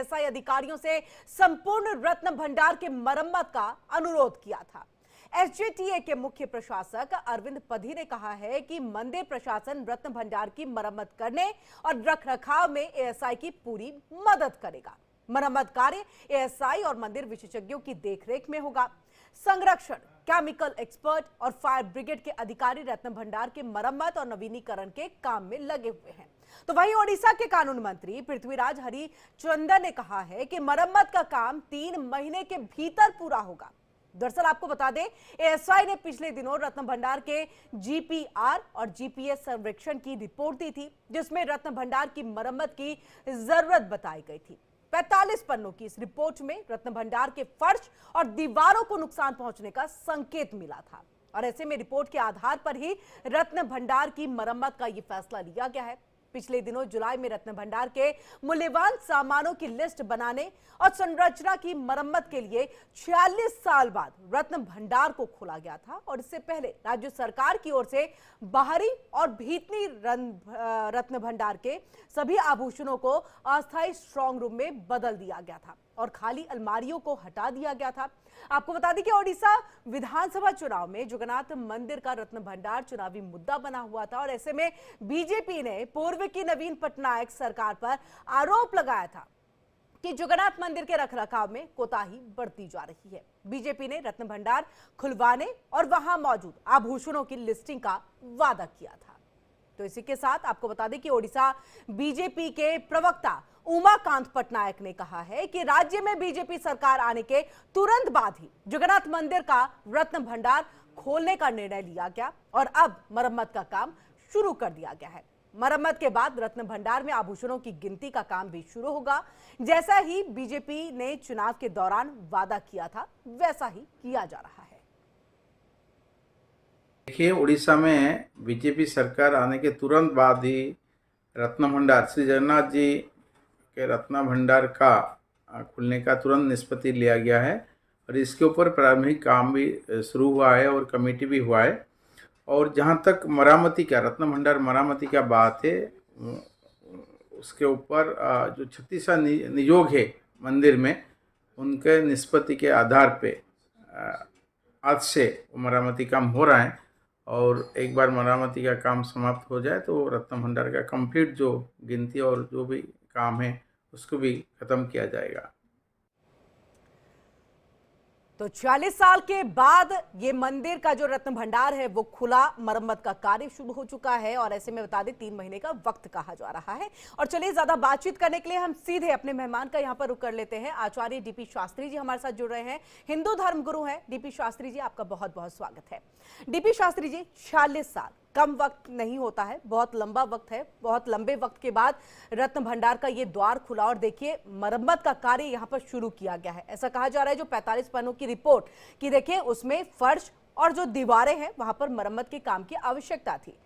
ASI अधिकारियों से संपूर्ण रत्न भंडार के मरम्मत का अनुरोध किया था। एसजेटीए के मुख्य प्रशासक अरविंद पधी ने कहा है कि मंदिर प्रशासन रत्न भंडार की मरम्मत करने और रखरखाव में एएसआई की पूरी मदद करेगा। मरम्मत कार्य एएसआई और मंदिर विशेषज्ञों की देखरेख में होगा। संरक्षण, केमिकल एक्सपर्ट और फायर ब्रिगेड के अधिकारी रत्न भंडार के मरम्मत और नवीनीकरण के काम में लगे हुए हैं। तो वहीं ओडिशा के कानून मंत्री पृथ्वीराज हरिचंदन ने कहा है कि मरम्मत का काम 3 महीने के भीतर पूरा होगा। दरअसल आपको बता दें, एएसआई ने पिछले दिनों रत्न भंडार के जीपीआर और जीपीएस सर्वेक्षण की रिपोर्ट दी थी, जिसमें रत्न भंडार की मरम्मत की जरूरत बताई गई थी। 45 पन्नों की इस रिपोर्ट में रत्न भंडार के फर्श और दीवारों को नुकसान पहुंचने का संकेत मिला था और ऐसे में रिपोर्ट के आधार पर ही रत्न भंडार की मरम्मत का यह फैसला लिया गया है। पिछले दिनों जुलाई में रत्न भंडार के मूल्यवान सामानों की लिस्ट बनाने और संरचना की मरम्मत के लिए 46 साल बाद रत्न भंडार को खोला गया था और इससे पहले राज्य सरकार की ओर से बाहरी और भीतरी रत्न भंडार के सभी आभूषणों को अस्थायी स्ट्रांग रूम में बदल दिया गया था और खाली अलमारियों को हटा दिया गया था। आपको बता दें कि ओडिशा विधानसभा चुनाव में जगन्नाथ मंदिर का रत्न भंडार चुनावी मुद्दा बना हुआ था और ऐसे में बीजेपी ने पूर्व की नवीन पटनायक सरकार पर आरोप लगाया था कि जगन्नाथ मंदिर के रखरखाव में कोताही बढ़ती जा रही है। बीजेपी ने रत्न भंडार खुलवाने और वहां मौजूद आभूषणों की लिस्टिंग का वादा किया था। तो इसी के साथ आपको बता दें कि ओडिशा बीजेपी के प्रवक्ता उमाकांत पटनायक ने कहा है कि राज्य में बीजेपी सरकार आने के तुरंत बाद ही जगन्नाथ मंदिर का रत्न भंडार खोलने का निर्णय लिया गया और अब मरम्मत का काम शुरू कर दिया गया है। मरम्मत के बाद रत्न भंडार में आभूषणों की गिनती का काम भी शुरू होगा। जैसा ही बीजेपी ने चुनाव के दौरान वादा किया था, वैसा ही किया जा रहा है। देखिए, उड़ीसा में बीजेपी सरकार आने के तुरंत बाद ही रत्न भंडार श्री जगन्नाथ जी के रत्न भंडार का खुलने का तुरंत निष्पत्ति लिया गया है और इसके ऊपर प्रारंभिक काम भी शुरू हुआ है और कमेटी भी हुआ है। और जहाँ तक मरामती का रत्न भंडार मरामती का बात है, उसके ऊपर जो 36 नियोग है मंदिर में, उनके निष्पत्ति के आधार पे आज से मरामती काम हो रहा है और एक बार मरामती का काम समाप्त हो जाए तो रत्न भंडार का कंप्लीट जो गिनती और जो भी काम है उसको भी खत्म किया जाएगा। तो 46 साल के बाद ये मंदिर का जो रत्न भंडार है वो खुला, मरम्मत का कार्य शुरू हो चुका है और ऐसे में बता दें 3 महीने का वक्त कहा जा रहा है। और चलिए ज्यादा बातचीत करने के लिए हम सीधे अपने मेहमान का यहाँ पर रुक कर लेते हैं। आचार्य डीपी शास्त्री जी हमारे साथ जुड़ रहे हैं, हिंदू धर्म गुरु हैं। डीपी शास्त्री जी, आपका बहुत बहुत स्वागत है। डीपी शास्त्री जी, 46 साल कम वक्त नहीं होता है, बहुत लंबा वक्त है। बहुत लंबे वक्त के बाद रत्न भंडार का ये द्वार खुला और देखिए मरम्मत का कार्य यहाँ पर शुरू किया गया है। ऐसा कहा जा रहा है जो 45 पन्नों की रिपोर्ट कि देखिए उसमें फर्श और जो दीवारें हैं वहां पर मरम्मत के काम की आवश्यकता थी।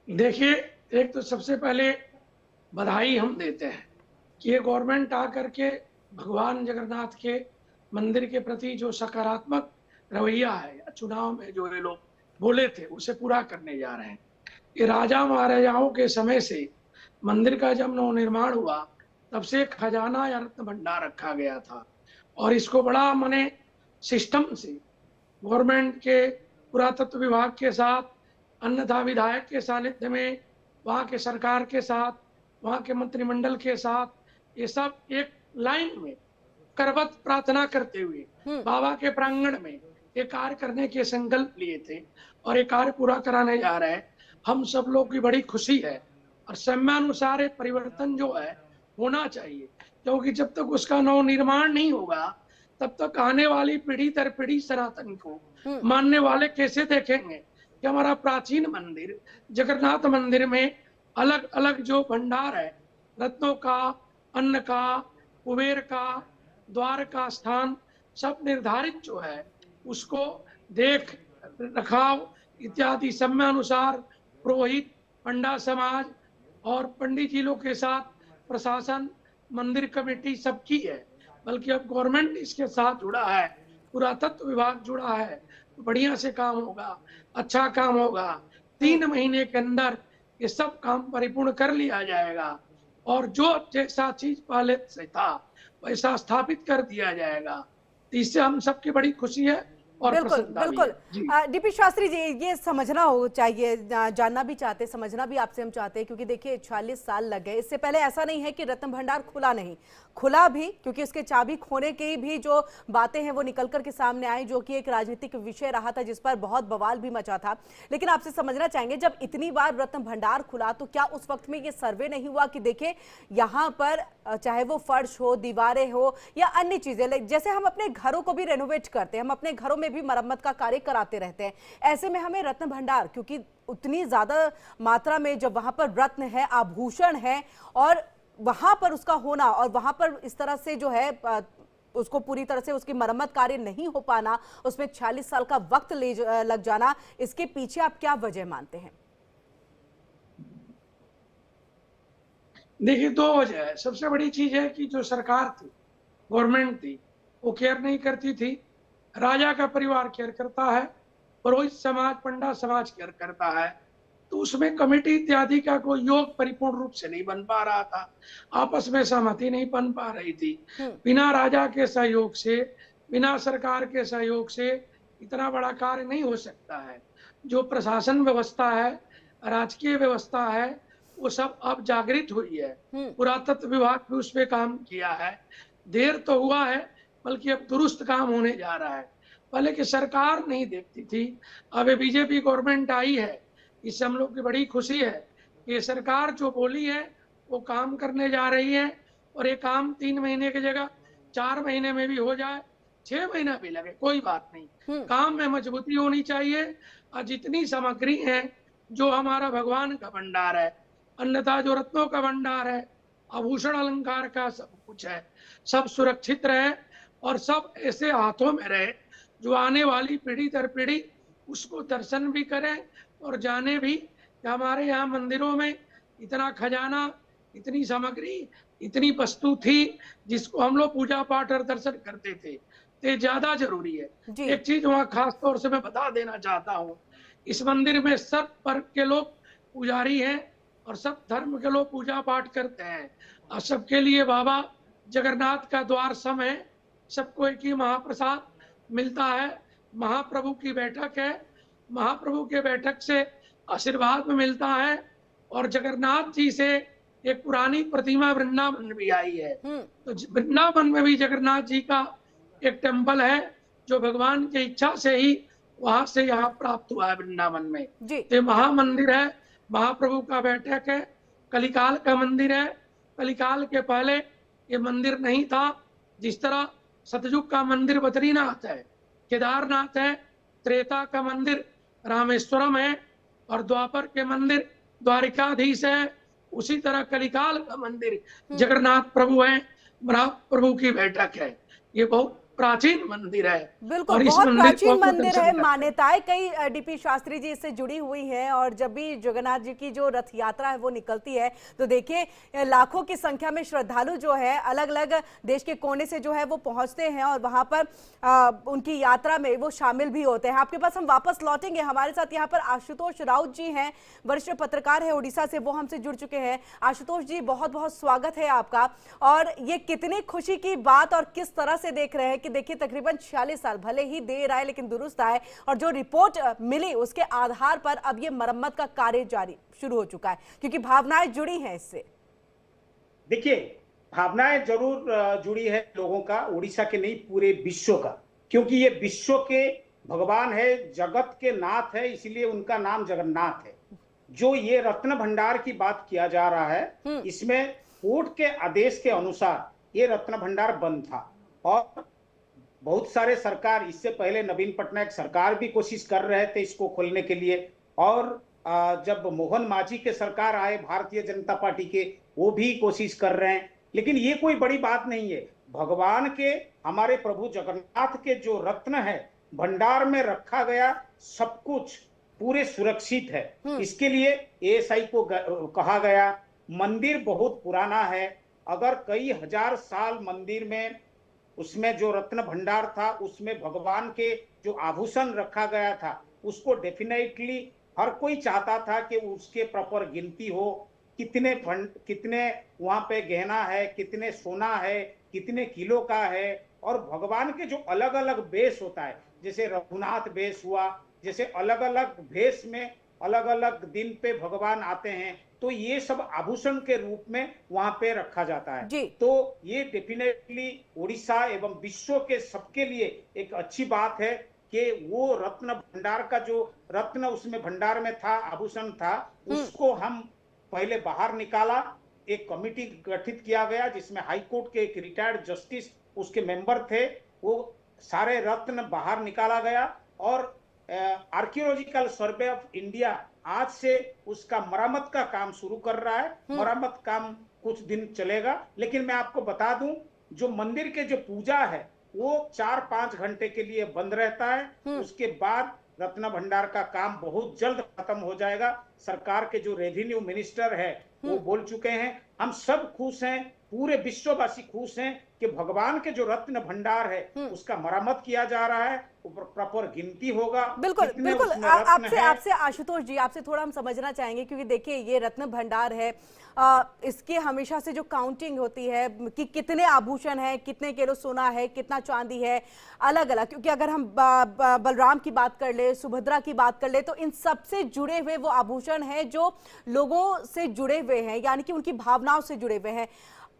देखिए, एक तो सबसे पहले बधाई हम देते हैं कि ये गवर्नमेंट आकर के भगवान जगन्नाथ के मंदिर के प्रति जो सकारात्मक रवैया है, चुनाव में जो ये लोग बोले थे उसे पूरा करने जा रहे हैं। ये राजा महाराजाओं के समय से मंदिर का जब नवनिर्माण हुआ तब से खजाना या रत्न भंडार रखा गया था और इसको बड़ा माने सिस्टम से गवर्नमेंट के पुरातत्व विभाग के साथ, अन्यथा विधायक के सानिध्य में, वहाँ के सरकार के साथ, वहाँ के मंत्रिमंडल के साथ, ये सब एक लाइन में करवत प्रार्थना करते हुए बाबा के प्रांगण में ये कार्य करने के संकल्प लिए थे और ये कार्य पूरा कराने जा रहे हैं। हम सब लोग की बड़ी खुशी है और समयानुसार ये परिवर्तन जो है होना चाहिए, क्योंकि जब तक उसका नवनिर्माण नहीं होगा तब तक आने वाली पीढ़ी दर पीढ़ी सनातन को मानने वाले कैसे देखेंगे कि हमारा प्राचीन मंदिर जगन्नाथ मंदिर में अलग अलग जो भंडार है, रत्नों का, अन्न का, कुबेर का, द्वार का स्थान सब निर्धारित जो है उसको देख रखाव इत्यादि समयानुसार पुरोहित, पंडा समाज और पंडित जी लोग के साथ प्रशासन, मंदिर कमेटी सबकी है। बल्कि अब गवर्नमेंट इसके साथ जुड़ा है, पुरातत्व विभाग जुड़ा है, तो बढ़िया से काम होगा, अच्छा काम होगा। 3 महीने के अंदर ये सब काम परिपूर्ण कर लिया जाएगा और जो जैसा चीज पहले से था वैसा स्थापित कर दिया जाएगा। तो इससे हम सबकी बड़ी खुशी है और बिल्कुल प्रसन्नता भी बिल्कुल। है जी। डीपी शास्त्री जी, ये समझना हो चाहिए, जानना भी चाहते, समझना भी आपसे हम चाहते हैं, क्योंकि देखिए 46 साल लग गए। इससे पहले ऐसा नहीं है कि रत्न भंडार खुला नहीं, खुला भी, क्योंकि उसके चाबी खोने की भी जो बातें हैं वो निकल कर के सामने आई, जो कि एक राजनीतिक विषय रहा था जिस पर बहुत बवाल भी मचा था। लेकिन आपसे समझना चाहेंगे, जब इतनी बार रत्न भंडार खुला तो क्या उस वक्त में ये सर्वे नहीं हुआ कि देखिए यहाँ पर चाहे वो फर्श हो, दीवारें हो या अन्य चीजें, जैसे हम अपने घरों को भी रेनोवेट करते हैं, हम अपने घरों में भी मरम्मत का कार्य कराते रहते हैं, ऐसे में हमें रत्न भंडार, क्योंकि उतनी ज्यादा मात्रा में जब वहां पर रत्न है, आभूषण है, और वहां पर उसका होना और वहां पर इस तरह से जो है उसको पूरी तरह से उसकी मरम्मत कार्य नहीं हो पाना, उसमें 46 साल का वक्त लग जाना, इसके पीछे आप क्या वजह मानते हैं? देखिए, दो वजह है। सबसे बड़ी चीज है कि जो सरकार थी, गवर्नमेंट थी, वो केयर नहीं करती थी। राजा का परिवार केयर करता है, पुरोहित समाज, पंडा समाज केयर करता है, तो उसमें कमेटी इत्यादि का कोई योग परिपूर्ण रूप से नहीं बन पा रहा था, आपस में सहमति नहीं बन पा रही थी। बिना राजा के सहयोग से, बिना सरकार के सहयोग से इतना बड़ा कार्य नहीं हो सकता है। जो प्रशासन व्यवस्था है, राजकीय व्यवस्था है, वो सब अब जागृत हुई है। पुरातत्व विभाग भी उस पर काम किया है। देर तो हुआ है, बल्कि अब दुरुस्त काम होने जा रहा है। पहले की सरकार नहीं देखती थी, अब बीजेपी गवर्नमेंट आई है, इससे हम लोग की बड़ी खुशी है। ये सरकार जो बोली है वो काम करने जा रही है, और ये काम 3 महीने की जगह 4 महीने में भी हो जाए, 6 महीना भी लगे, कोई बात नहीं। काम में मजबूती होनी चाहिए, और जितनी सामग्री है, जो हमारा भगवान का भंडार है, अन्यथा जो रत्नों का भंडार है, आभूषण अलंकार का सब कुछ है, सब सुरक्षित रहे और सब ऐसे हाथों में रहे जो आने वाली पीढ़ी दर पीढ़ी उसको दर्शन भी करें और जाने भी कि हमारे यहाँ मंदिरों में इतना खजाना, इतनी सामग्री, इतनी वस्तु थी जिसको हम लोग पूजा पाठ और दर्शन करते थे। ये ज्यादा जरूरी है। एक चीज वहाँ खास तौर से मैं बता देना चाहता हूँ, इस मंदिर में सब वर्ग के लोग पुजारी हैं और सब धर्म के लोग पूजा पाठ करते हैं, और सबके लिए बाबा जगन्नाथ का द्वार सम है, सबको एक ही महाप्रसाद मिलता है। महाप्रभु की बैठक है, महाप्रभु के बैठक से आशीर्वाद में मिलता है, और जगन्नाथ जी से एक पुरानी प्रतिमा वृंदावन में भी आई है। तो वृंदावन में भी जगन्नाथ जी का एक टेम्पल है, जो भगवान की इच्छा से ही वहां से यहाँ प्राप्त हुआ है वृंदावन में। ये महामंदिर है, महाप्रभु का बैठक है, कलिकाल का मंदिर है। कलिकाल के पहले ये मंदिर नहीं था। जिस तरह सतयुग का मंदिर बद्रीनाथ है, केदारनाथ है, त्रेता का मंदिर रामेश्वरम है, और द्वापर के मंदिर द्वारिकाधीश है, उसी तरह कलिकाल का मंदिर जगन्नाथ प्रभु है, महाप्रभु की बैठक है। ये बहुत प्राचीन मंदिर है। बिल्कुल, बहुत प्राचीन मंदिर है, मान्यताएं कई डीपी शास्त्री जी इससे जुड़ी हुई हैं, और जब भी जगन्नाथ जी की जो रथ यात्रा है वो निकलती है तो देखिए लाखों की संख्या में श्रद्धालु जो है अलग अलग देश के कोने से जो है वो पहुंचते हैं, और वहां पर उनकी यात्रा में वो शामिल भी होते हैं। आपके पास हम वापस लौटेंगे, हमारे साथ यहाँ पर आशुतोष राउत जी हैं, वरिष्ठ पत्रकार है उड़ीसा से, वो हमसे जुड़ चुके हैं। आशुतोष जी, बहुत बहुत स्वागत है आपका। और ये कितनी खुशी की बात और किस तरह से देख रहे हैं कि देखिए तकरीबन 46 साल, भले ही देर आए लेकिन दुरुस्त आए, और जो रिपोर्ट मिली उसके आधार पर अब ये मरम्मत का कार्य जारी शुरू हो चुका है, क्योंकि भावनाएं जुड़ी हैं इससे। देखिए, भावनाएं जरूर जुड़ी है लोगों का, उड़ीसा के नहीं पूरे विश्व का, क्योंकि ये विश्व के भगवान है, जगत के नाथ है, इसलिए उनका नाम जगन्नाथ है। जो ये रत्न भंडार की बात किया जा रहा है, इसमें कोर्ट के आदेश के अनुसार ये रत्न भंडार बंद था, और बहुत सारे सरकार, इससे पहले नवीन पटनायक सरकार भी कोशिश कर रहे थे इसको खोलने के लिए, और जब मोहन मांझी के सरकार आए भारतीय जनता पार्टी के, वो भी कोशिश कर रहे हैं। लेकिन ये कोई बड़ी बात नहीं है। भगवान के, हमारे प्रभु जगन्नाथ के जो रत्न है भंडार में रखा गया, सब कुछ पूरे सुरक्षित है। इसके लिए एएसआई को कहा गया। मंदिर बहुत पुराना है, अगर कई हजार साल मंदिर में उसमें जो रत्न भंडार था उसमें भगवान के जो आभूषण रखा गया था उसको डेफिनेटली हर कोई चाहता था कि उसके प्रॉपर गिनती हो, कितने वहां पे गहना है, कितने सोना है, कितने किलो का है, और भगवान के जो अलग अलग वेश होता है, जैसे रघुनाथ वेश हुआ, जैसे अलग अलग वेश में अलग अलग दिन पे भगवान आते हैं, तो ये सब आभूषण के रूप में वहां पे रखा जाता है। जी। तो ये डेफिनेटली उड़ीसा एवं विश्व के सबके लिए एक अच्छी बात है कि वो रत्न भंडार का जो रत्न उसमें भंडार में था, आभूषण था, उसको हम पहले बाहर निकाला। एक कमिटी गठित किया गया जिसमें हाई कोर्ट के एक रिटायर्ड जस्टिस उसके मेंबर थे, वो सारे रत्न बाहर निकाला गया और आर्कियोलॉजिकल सर्वे ऑफ इंडिया आज से उसका मरम्मत का काम शुरू कर रहा है। मरम्मत काम कुछ दिन चलेगा, लेकिन मैं आपको बता दूं, जो मंदिर के जो पूजा है वो 4-5 घंटे के लिए बंद रहता है। उसके बाद रत्न भंडार का काम बहुत जल्द खत्म हो जाएगा। सरकार के जो रेवेन्यू मिनिस्टर है वो बोल चुके हैं। हम सब खुश हैं, पूरे विश्ववासी खुश हैं कि भगवान के जो रत्न भंडार है उसका मरम्मत किया जा रहा है, प्रॉपर गिनती होगा। बिल्कुल बिल्कुल। आपसे आशुतोष जी, आपसे थोड़ा हम समझना चाहेंगे, क्योंकि देखिए ये रत्न भंडार है, इसके हमेशा से जो काउंटिंग होती है कि कितने आभूषण है, कितने किलो सोना है, कितना चांदी है, अलग अलग, क्योंकि अगर हम बलराम की बात कर ले, सुभद्रा की बात कर ले, तो इन सब से जुड़े हुए वो आभूषण हैं जो लोगों से जुड़े हुए हैं, यानी कि उनकी भावनाओं से जुड़े हुए हैं।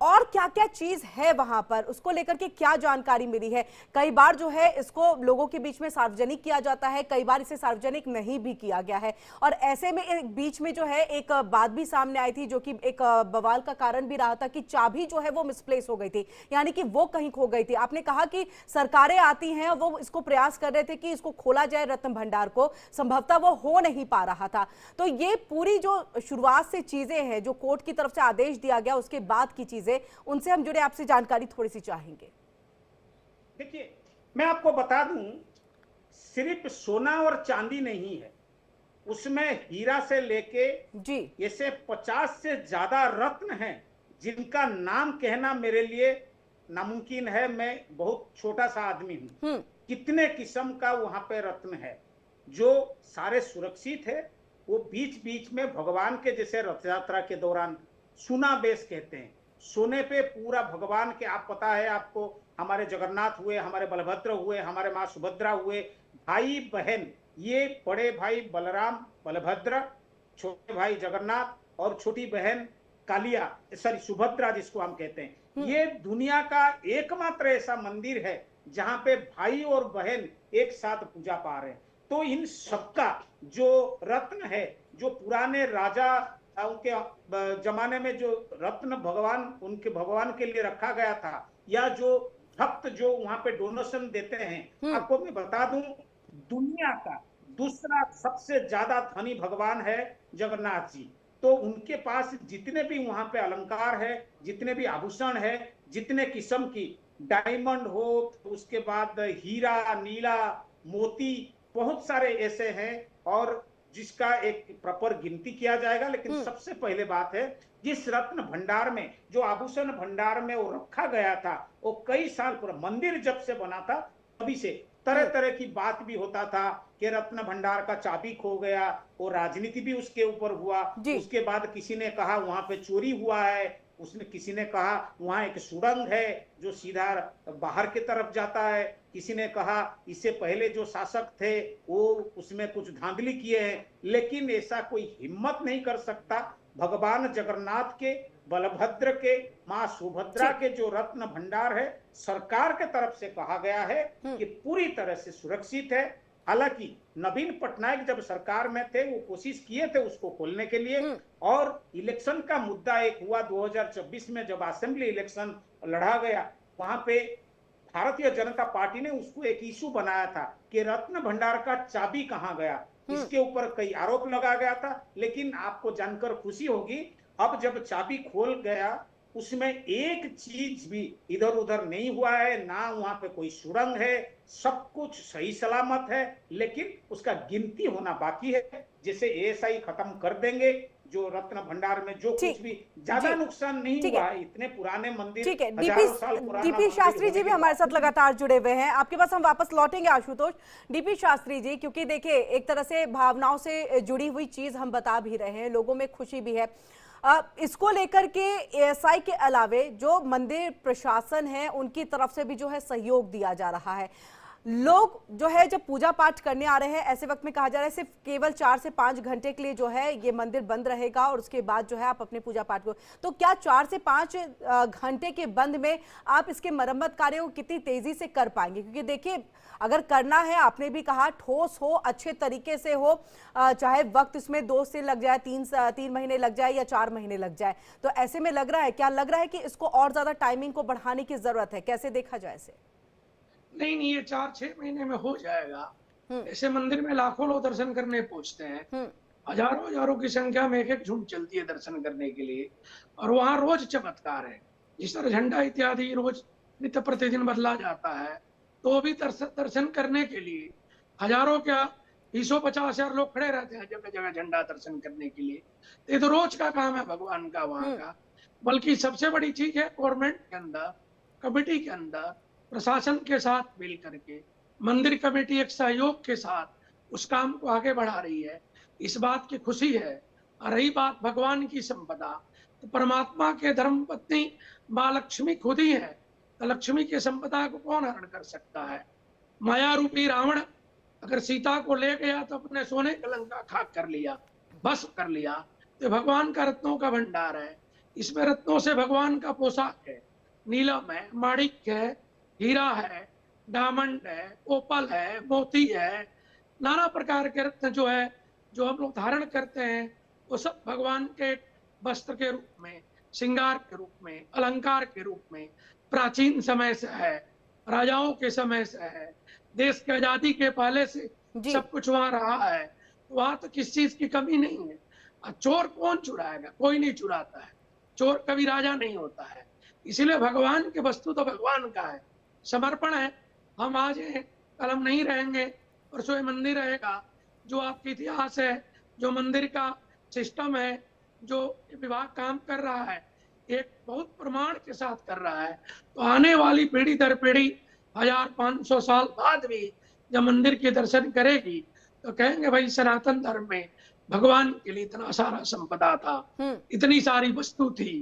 और क्या क्या चीज है वहां पर, उसको लेकर के क्या जानकारी मिली है? कई बार जो है इसको लोगों के बीच में सार्वजनिक किया जाता है, कई बार इसे सार्वजनिक नहीं भी किया गया है, और ऐसे में एक बीच में जो है एक बात भी सामने आई थी जो कि एक बवाल का कारण भी रहा था कि चाबी जो है वो मिसप्लेस हो गई थी, यानी कि वो कहीं खो गई थी। आपने कहा कि सरकारें आती हैं, वो इसको प्रयास कर रहे थे कि इसको खोला जाए रत्न भंडार को, संभवतः वो हो नहीं पा रहा था। तो ये पूरी जो शुरुआत से चीजें हैं, जो कोर्ट की तरफ से आदेश दिया गया उसके बाद की चीजें, उनसे हम जुड़े आपसे जानकारी थोड़ी सी चाहेंगे। देखिए, मैं आपको बता दूं, सिर्फ सोना और चांदी नहीं है, उसमें हीरा से लेके जी ऐसे 50 से ज्यादा रत्न हैं जिनका नाम कहना मेरे लिए नामुमकिन है। मैं बहुत छोटा सा आदमी हूं। कितने किस्म का वहां पे रत्न है जो सारे सुरक्षित है। वो बीच बीच में भगवान के, जैसे रथ यात्रा के दौरान सुना बेस कहते हैं, सोने पे पूरा भगवान के, आप पता है आपको, हमारे जगन्नाथ हुए, हमारे बलभद्र हुए, हमारे माँ सुभद्रा हुए, भाई बहन, ये बड़े भाई बलराम बलभद्र, छोटे भाई जगन्नाथ और छोटी बहन कालिया, सॉरी सुभद्रा जिसको हम कहते हैं, ये दुनिया का एकमात्र ऐसा मंदिर है जहां पे भाई और बहन एक साथ पूजा पा रहे हैं। तो इन सबका जो रत्न है, जो पुराने राजा उनके जमाने में जो रत्न भगवान, उनके भगवान के लिए रखा गया था, या जो भक्त जो वहां पे डोनेशन देते हैं, आपको मैं बता दूं, दुनिया का दूसरा सबसे ज्यादा धनी भगवान है जगन्नाथ जी। तो उनके पास जितने भी वहां पे अलंकार है, जितने भी आभूषण है, जितने किस्म की डायमंड हो, उसके बाद हीरा, नीला, मोती, बहुत सारे ऐसे हैं, और जिसका एक प्रॉपर गिनती किया जाएगा। लेकिन सबसे पहले बात है, जिस रत्न भंडार में, जो आभूषण भंडार में वो रखा गया था, वो कई साल पूरा मंदिर जब से बना था तभी से तरह तरह की बात भी होता था कि रत्न भंडार का चाबी खो गया, वो राजनीति भी उसके ऊपर हुआ। उसके बाद किसी ने कहा वहां पे चोरी हुआ है, उसने किसी ने कहा वहां एक सुरंग है जो सीधा बाहर की तरफ जाता है, किसी ने कहा इससे पहले जो शासक थे वो उसमें कुछ धांधली किए हैं। लेकिन ऐसा कोई हिम्मत नहीं कर सकता। भगवान जगन्नाथ के, बलभद्र के, माँ सुभद्रा के जो रत्न भंडार है, सरकार के तरफ से कहा गया है कि पूरी तरह से सुरक्षित है। हालांकि नवीन पटनायक जब सरकार में थे वो कोशिश किए थे उसको खोलने के लिए, और इलेक्शन का मुद्दा एक हुआ 2024 में जब असेंबली इलेक्शन लड़ा गया, वहां पे भारतीय जनता पार्टी ने उसको एक इशू बनाया था कि रत्न भंडार का चाबी कहां गया। इसके ऊपर कई आरोप लगा गया था। लेकिन आपको जानकर खुशी होगी, अब जब चाबी खोल गया उसमें एक चीज भी इधर उधर नहीं हुआ है, ना वहां पे कोई सुरंग है, सब कुछ सही सलामत है। लेकिन उसका गिनती होना बाकी है। जैसे ऐसा ही खत्म कर देंगे, जो रत्न भंडार में जो कुछ भी ज्यादा नुकसान नहीं हुआ है, इतने पुराने मंदिर, ठीक है। डीपी शास्त्री जी भी हमारे साथ लगातार जुड़े हुए हैं, आपके पास हम वापस लौटेंगे आशुतोष। डीपी शास्त्री जी, क्योंकि देखिए एक तरह से भावनाओं से जुड़ी हुई चीज हम बता भी रहे हैं, लोगों में खुशी भी है, इसको लेकर के एएसआई के अलावे जो मंदिर प्रशासन है उनकी तरफ से भी जो है सहयोग दिया जा रहा है। लोग जो है जब पूजा पाठ करने आ रहे हैं ऐसे वक्त में कहा जा रहा है सिर्फ केवल 4 से 5 घंटे के लिए जो है ये मंदिर बंद रहेगा और उसके बाद जो है आप अपने पूजा पाठ को, तो क्या 4 से 5 घंटे के बंद में आप इसके मरम्मत कार्य को कितनी तेजी से कर पाएंगे? क्योंकि देखिए अगर करना है, आपने भी कहा ठोस हो, अच्छे तरीके से हो, चाहे वक्त इसमें 2 से लग जाए, 3 महीने लग जाए या 4 महीने लग जाए, तो ऐसे में लग रहा है, क्या लग रहा है कि इसको और ज्यादा टाइमिंग को बढ़ाने की जरूरत है? कैसे देखा जाए इसे? नहीं, ये 4-6 महीने में हो जाएगा। ऐसे मंदिर में लाखों लोग दर्शन करने पहुंचते हैं, हजारों की संख्या में एक झुंड चलती है दर्शन करने के लिए, और वहां रोज चमत्कार है। जिस तरह झंडा इत्यादि रोज नित्य प्रतिदिन बदला जाता है, तो भी दर्शन करने के लिए हजारों क्या 250,000 लोग खड़े रहते हैं जगह जगह झंडा दर्शन करने के लिए। ये तो रोज का काम है भगवान का वहां का। बल्कि सबसे बड़ी चीज है गवर्नमेंट के अंदर, कमेटी के अंदर, प्रशासन के साथ मिल करके मंदिर कमेटी एक सहयोग के साथ उस काम को आगे बढ़ा रही है। इस बात की खुशी है। और रही बात भगवान की संपदा, तो परमात्मा के धर्म पत्नी माँ लक्ष्मी खुद ही है, तो लक्ष्मी की संपदा को कौन हरण कर सकता है? माया रूपी रावण अगर सीता को ले गया तो अपने सोने कलंका खाक कर लिया, भस्म कर लिया। तो भगवान का रत्नों का भंडार है, इसमें रत्नों से भगवान का पोशाक है, नीलम है, माणिक्य है, हीरा है, डायमंड है, ओपल है, मोती है, नाना प्रकार के रत्न जो है जो हम लोग धारण करते हैं, वो सब भगवान के वस्त्र के रूप में, श्रृंगार के रूप में, अलंकार के रूप में प्राचीन समय से है, राजाओं के समय से है, देश की आजादी के पहले से सब कुछ वहां रहा है। वहां तो किस चीज की कमी नहीं है। चोर कौन चुराएगा? कोई नहीं चुराता है। चोर कभी राजा नहीं होता है। इसीलिए भगवान की वस्तु तो भगवान का है, समर्पण है। हम आज हैं, कल हम नहीं रहेंगे, परसों मंदिर रहेगा। जो आपका इतिहास है, जो मंदिर का सिस्टम है, जो विभाग काम कर रहा है, एक बहुत प्रमाण के साथ कर रहा है। तो आने वाली पीढ़ी दर पीढ़ी 1500 साल बाद भी जब मंदिर के दर्शन करेगी तो कहेंगे भाई सनातन धर्म में भगवान के लिए इतना सारा संपदा था, इतनी सारी वस्तु थी।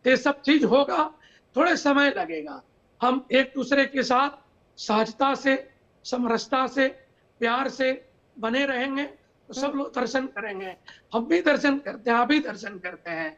ये सब चीज होगा, थोड़े समय लगेगा। हम एक दूसरे के साथ सहजता से, समरसता से, प्यार से बने रहेंगे तो सब लोग दर्शन करेंगे। हम भी दर्शन करते हैं, आप भी दर्शन करते हैं।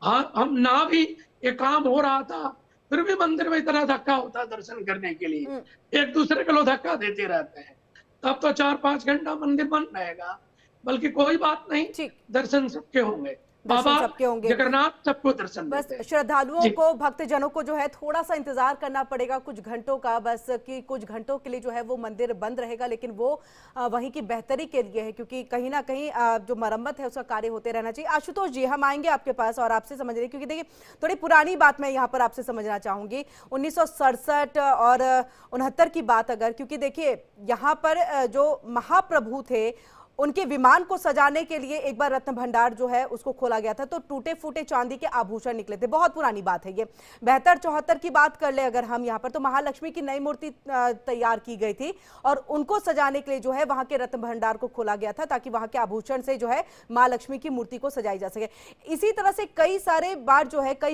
हाँ, हम ना भी ये काम हो रहा था फिर भी मंदिर में इतना धक्का होता दर्शन करने के लिए, एक दूसरे को लोग धक्का देते रहते हैं। तब तो 4-5 घंटा मंदिर बंद रहेगा। बल्कि कोई बात नहीं, दर्शन सबके होंगे, बाबा सबके होंगे, जगन्नाथ सबको दर्शन बस देते हैं। श्रद्धालुओं को, भक्तजनों को जो है थोड़ा सा इंतजार करना पड़ेगा कुछ घंटों का, बस कि कुछ घंटों के लिए जो है वो मंदिर बंद रहेगा। लेकिन वो वहीं की बेहतरी के लिए है, क्योंकि कहीं ना कहीं जो मरम्मत है उसका कार्य होते रहना चाहिए। आशुतोष जी, हम आएंगे आपके पास और आपसे समझ रहे, क्योंकि देखिए थोड़ी पुरानी बात मैं यहाँ पर आपसे समझना चाहूंगी, 1967 और 69 की बात अगर, क्योंकि देखिए यहाँ पर जो महाप्रभु थे उनके विमान को सजाने के लिए एक बार रत्न भंडार जो है उसको खोला गया था, तो टूटे फूटे चांदी के आभूषण निकले थे। बहुत पुरानी बात है ये, 72-74 की बात कर ले अगर हम यहाँ पर, तो महालक्ष्मी की नई मूर्ति तैयार की गई थी और उनको सजाने के लिए जो है वहां के रत्न भंडार को खोला गया था, ताकि वहां के आभूषण से जो है माँ लक्ष्मी की मूर्ति को सजाई जा सके। इसी तरह से कई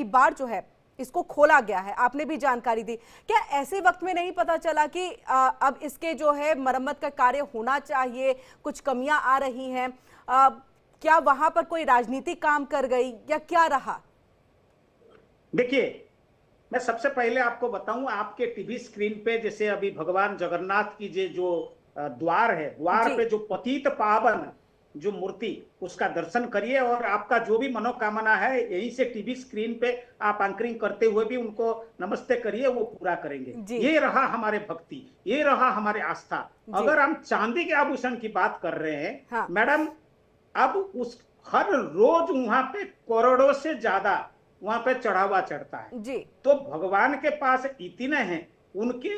बार जो है इसको खोला गया है, आपने भी जानकारी दी। क्या ऐसे वक्त में नहीं पता चला कि अब इसके जो है मरम्मत का कार्य होना चाहिए, कुछ कमियां आ रही हैं? क्या वहां पर कोई राजनीति काम कर गई या क्या रहा? देखिए, मैं सबसे पहले आपको बताऊं, आपके टीवी स्क्रीन पे जैसे अभी भगवान जगन्नाथ की जो द्वार है, द्वार पे जो पतित पावन जो मूर्ति, उसका दर्शन करिए और आपका जो भी मनोकामना है यहीं से टीवी स्क्रीन पे आप एंकरिंग करते हुए भी उनको नमस्ते करिए, वो पूरा करेंगे। ये रहा हमारे भक्ति, ये रहा हमारे आस्था। अगर हम चांदी के आभूषण की बात कर रहे हैं मैडम, अब उस हर रोज वहां पे करोड़ों से ज्यादा वहां पे चढ़ावा चढ़ता है जी। तो भगवान के पास इतने हैं, उनके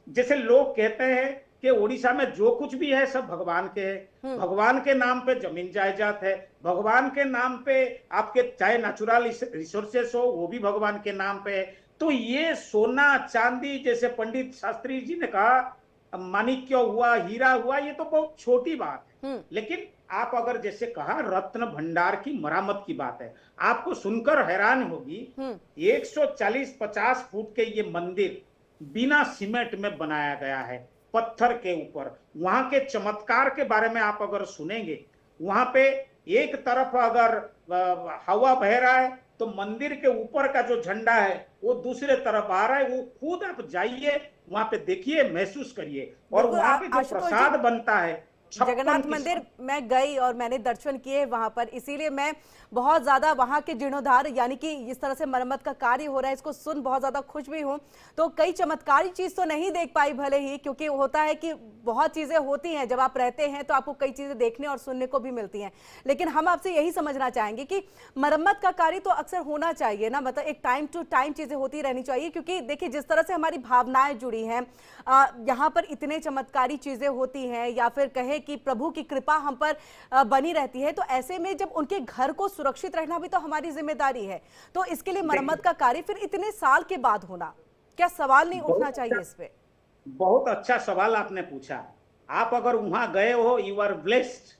जैसे लोग कहते हैं कि ओडिशा में जो कुछ भी है सब भगवान के है, भगवान के नाम पे जमीन जायदाद है, भगवान के नाम पे आपके चाहे नेचुरल रिसोर्सेस हो वो भी भगवान के नाम पे है। तो ये सोना चांदी, जैसे पंडित शास्त्री जी ने कहा, माणिक्य हुआ, हीरा हुआ, ये तो बहुत छोटी बात है। लेकिन आप अगर जैसे कहा रत्न भंडार की मरम्मत की बात है, आपको सुनकर हैरान होगी 140-50 फुट के ये मंदिर बिना सीमेंट में बनाया गया है, पत्थर के ऊपर। वहां के चमत्कार के बारे में आप अगर सुनेंगे, वहां पे एक तरफ अगर हवा बह रहा है तो मंदिर के ऊपर का जो झंडा है वो दूसरे तरफ आ रहा है। वो खुद आप जाइए वहां पे, देखिए, महसूस करिए। और वहां पे जो प्रसाद बनता है, जगन्नाथ मंदिर मैं गई और मैंने दर्शन किए वहां पर, इसीलिए मैं बहुत ज्यादा वहां के जीर्णोद्धार यानी कि इस तरह से मरम्मत का कार्य हो रहा है इसको सुन बहुत ज्यादा खुश भी हूं। तो कई चमत्कारी चीज तो नहीं देख पाई भले ही, क्योंकि होता है कि बहुत चीजें होती हैं जब आप रहते हैं तो आपको कई चीजें देखने और सुनने को भी मिलती हैं। लेकिन हम आपसे यही समझना चाहेंगे कि मरम्मत का कार्य तो अक्सर होना चाहिए ना, मतलब एक टाइम टू टाइम चीजें होती रहनी चाहिए, क्योंकि देखिए जिस तरह से हमारी भावनाएं जुड़ी हैं, यहाँ पर इतने चमत्कारी चीजें होती हैं या फिर कहे कि प्रभु की कृपा हम पर बनी रहती है, तो ऐसे में जब उनके घर को सुरक्षित रखना भी तो हमारी जिम्मेदारी है। तो इसके लिए मरम्मत का कार्य फिर इतने साल के बाद होना, क्या सवाल नहीं उठना चाहिए इस पे? बहुत अच्छा सवाल आपने पूछा। आप अगर वहां गए हो, यू आर ब्लेस्ड।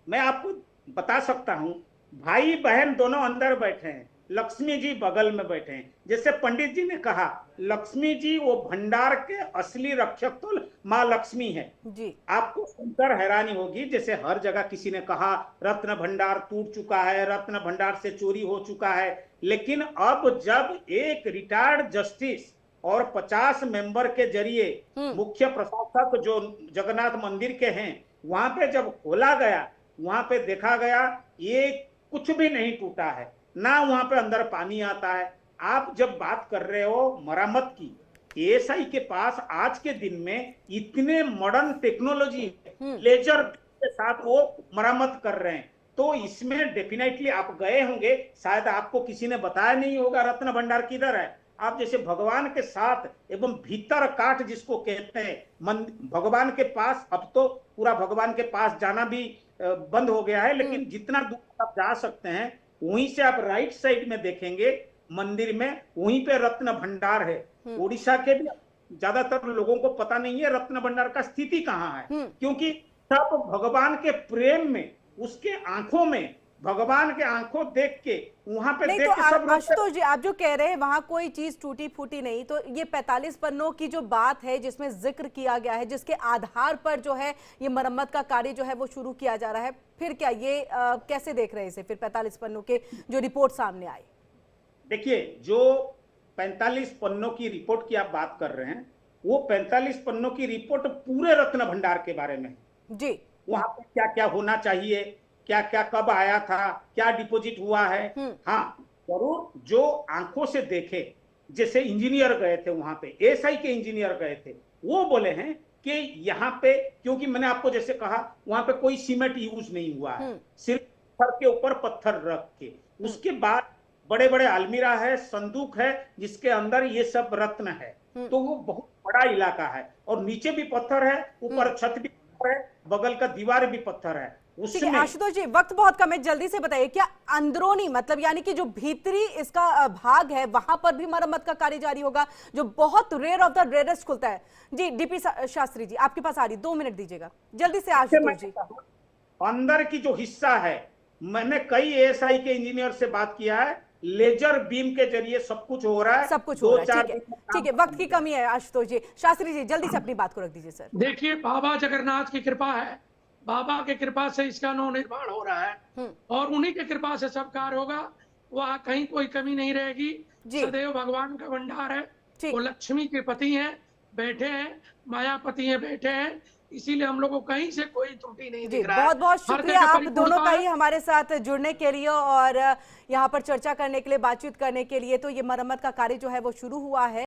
मैं आपको बता सकता हूं, भाई बहन दोनों अंदर बैठे हैं, लक्ष्मी जी बगल में बैठे हैं। जैसे पंडित जी ने कहा, लक्ष्मी जी वो भंडार के असली रक्षक तो माँ लक्ष्मी है जी। आपको सुनकर हैरानी होगी, जैसे हर जगह किसी ने कहा रत्न भंडार टूट चुका है, रत्न भंडार से चोरी हो चुका है। लेकिन अब जब एक रिटायर्ड जस्टिस और 50 मेंबर के जरिए मुख्य प्रशासक जो जगन्नाथ मंदिर के हैं, वहां पे जब खोला गया, वहां पे देखा गया ये कुछ भी नहीं टूटा है, ना वहां पे अंदर पानी आता है। आप जब बात कर रहे हो मरम्मत की, एएसआई के पास आज के दिन में इतने मॉडर्न टेक्नोलॉजी, लेजर के साथ वो मरम्मत कर रहे हैं। तो इसमें डेफिनेटली आप गए होंगे, शायद आपको किसी ने बताया नहीं होगा रत्न भंडार किधर है। आप जैसे भगवान के साथ एवं भीतर काट जिसको कहते हैं, भगवान के पास, अब तो पूरा भगवान के पास जाना भी बंद हो गया है, लेकिन जितना दूर आप जा सकते हैं वहीं से आप राइट साइड में देखेंगे मंदिर में, वहीं पे रत्न भंडार है। उड़ीसा के भी ज्यादातर लोगों को पता नहीं है रत्न भंडार का स्थिति कहाँ है, क्योंकि सब भगवान के प्रेम में, उसके आंखों में, भगवान के आंखों देख के वहां पे नहीं, देख तो के सब आशुतोष जी आप जो कह रहे हैं वहां कोई चीज टूटी फूटी नहीं, तो ये 45 पन्नों की जो बात है जिसमें जिक्र किया गया है, जिसके आधार पर जो है ये मरम्मत का कार्य जो है वो शुरू किया जा रहा है, फिर क्या ये कैसे देख रहे हैं इसे? फिर 45 पन्नों के जो रिपोर्ट सामने आई, देखिए जो 45 पन्नों की रिपोर्ट की आप बात कर रहे हैं, वो 45 पन्नों की रिपोर्ट पूरे रत्न भंडार के बारे में जी। वहां पे क्या क्या होना चाहिए, क्या क्या कब आया था, क्या डिपॉजिट हुआ है। हाँ जरूर, जो आंखों से देखे, जैसे इंजीनियर गए थे वहां पे, एएसआई के इंजीनियर गए थे, वो बोले हैं कि यहाँ पे, क्योंकि मैंने आपको जैसे कहा वहां पे कोई सीमेंट यूज नहीं हुआ है, सिर्फ पत्थर के ऊपर पत्थर रख के, उसके बाद बड़े बड़े अलमीरा है, संदूक है जिसके अंदर ये सब रत्न है। तो वो बहुत बड़ा इलाका है, और नीचे भी पत्थर है, ऊपर छत भी पत्थर है, बगल का दीवार भी पत्थर है। आशुतोष जी वक्त बहुत कम है, जल्दी से बताइए, क्या अंदरूनी मतलब यानी कि जो भीतरी इसका भाग है वहां पर भी मरम्मत का कार्य जारी होगा, जो बहुत रेयर ऑफ द रेयरेस्ट खुलता है? जी डीपी शास्त्री जी आपके पास आ रही, 2 मिनट दीजिएगा जल्दी से आशुतोष जी। अंदर की जो हिस्सा है, मैंने कई एएसआई के इंजीनियर से बात किया है, लेजर बीम के जरिए सब कुछ हो रहा है, सब कुछ हो रहा है। ठीक है, वक्त की कमी है आशुतोष जी। शास्त्री जी जल्दी से अपनी बात को रख दीजिए सर। देखिए बाबा जगन्नाथ की कृपा है, बाबा के कृपा से इसका नवनिर्माण हो रहा है, और उन्हीं के कृपा से सब कार्य होगा, वहाँ कहीं कोई कमी नहीं रहेगी। सदैव भगवान का भंडार है, वो लक्ष्मी के पति हैं, बैठे हैं, मायापति हैं, बैठे हैं, इसीलिए हम लोग को कहीं से कोई त्रुटि नहीं दिख रहा है। बहुत बहुत शुक्रिया आप दोनों का ही हमारे साथ जुड़ने के लिए और यहाँ पर चर्चा करने के लिए, बातचीत करने के लिए। तो ये मरम्मत का कार्य जो है वो शुरू हुआ है।